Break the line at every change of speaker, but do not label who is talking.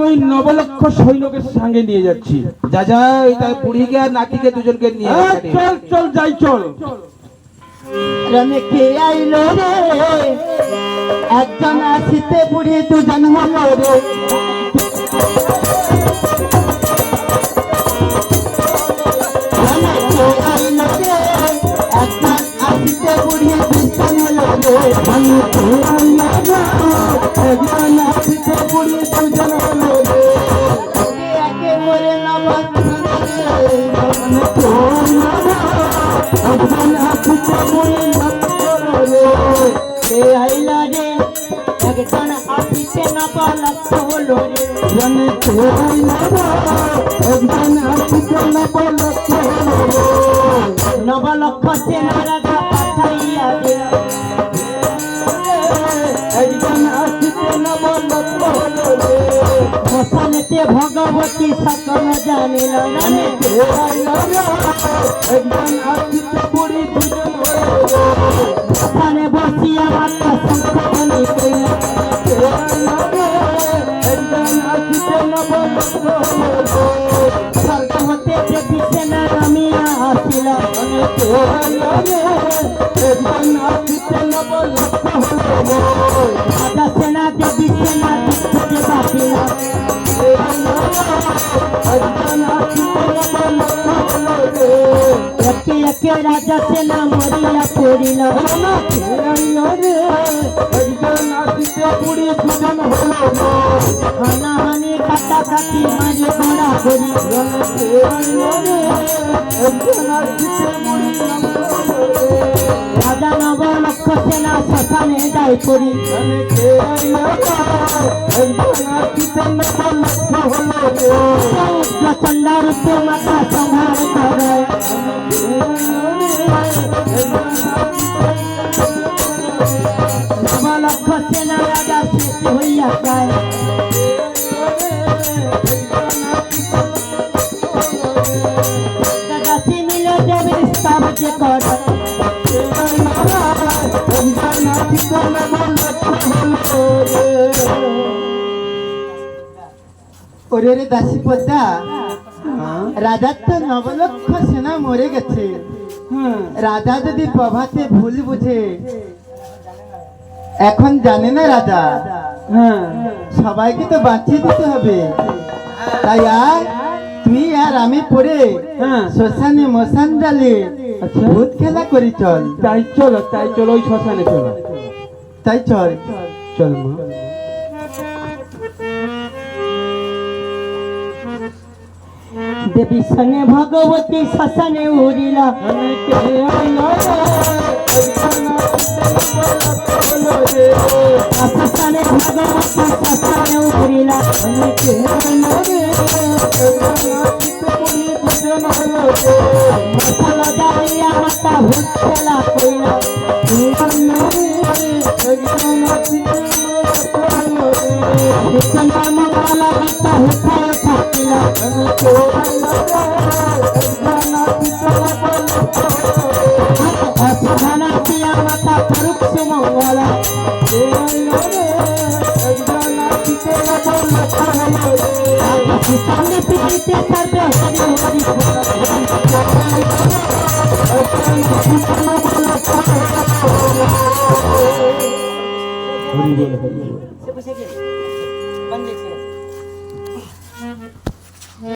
আমি ওই নবলক্ষ সৈন্যকে সঙ্গে নিয়ে যাচ্ছি।
যা যা, এটা বুড়িকে আর নাতিকে দুজনকে নিয়ে
চল চল যাই চল।
রনে কে আইলো রে, একজন আসিতে বুড়ি দুজন হলো রে। রনে কে আইলো রে, একজন আসিতে বুড়ি দুজন হলো রে। রনে কে আইলো রে, একজন আসিতে বুড়ি দুজন হলো রে। একে মরে নামাজ রে, রনে কে আইলো রে, একজন আসিতে বুড়ি আইলা রে, একজন আসিতে নবলক্ষ হলো রে। রনে কে আইলা রে, একজন আসিতে নবলক্ষ হলো রে। নবলক্ষ সেনা রাজা পাঠাইয়া দিল, একজন আসিতে নবলক্ষ হলো রে। শ্মশানেতে ভগবতী সকল জানিল। রনে কে আইলা রে, একজন আসিতে বুড়ি দুজন হলো রে। শ্মশানে বসিয়া মাতা সংকটনি কইল, একজন আসিতে নবলক্ষ হলো রে। স্বর্গ হতে দেবী সেনা নামিয়া আসিল, একজন আসিতে নবলক্ষ হলো রে। রাজা সেনা দেবী সেনা দিতে বাঁচিল, একজন আসিতে নবলক্ষ হলো রে। একে একে রাজা সেনা মরিয়া পড়িল, একজন আসিতে বুড়ি দুজন হলো রে। হানাহানি কাটাকাটি মারি গোড়া করি, একজন আসিতে বুড়ি রাজা নবলক্ষ সেনা শ্মশানে যাই করি, একজন আসিতে নবলক্ষ হলো রে। প্রচন্ড রূপে মাতা সংহার করে, নবলক্ষ সেনা রাজা শেষ হইয়া যায়। দাসী মিলে দেবীর স্তব যে কর, ওরে রে দাসী পদ্মা, রাজার তো নবলক্ষ সেনা মরে গেছে। রাজা যদি প্রভাতে ভুল বুঝে, এখন জানে না রাজা, সবাইকে তো বাঁচিয়ে দিতে হবে। তাই আর তুই আর আমি পড়ে শ্মশানে মশান ডালে ভূত খেলা করি চল।
তাই চলো ওই শ্মশানে চলো।
তাই চল
চল মা।
দেবী সনে ভগবতী শ্মশানে উড়িলা, শ্মশানে ভগবতী শ্মশানে উড়িলা। মশাল জ্বালিয়া মাতা ভূত খেলা কইলা, মঙ্গলা মাতা হুঠায় থাকিলা। অসুধানাতিয়া মাতা পরুক সুমঙ্গলা, সামনে পিঠিতে সর্বে হরি হরি।
হরি বল হরি বল।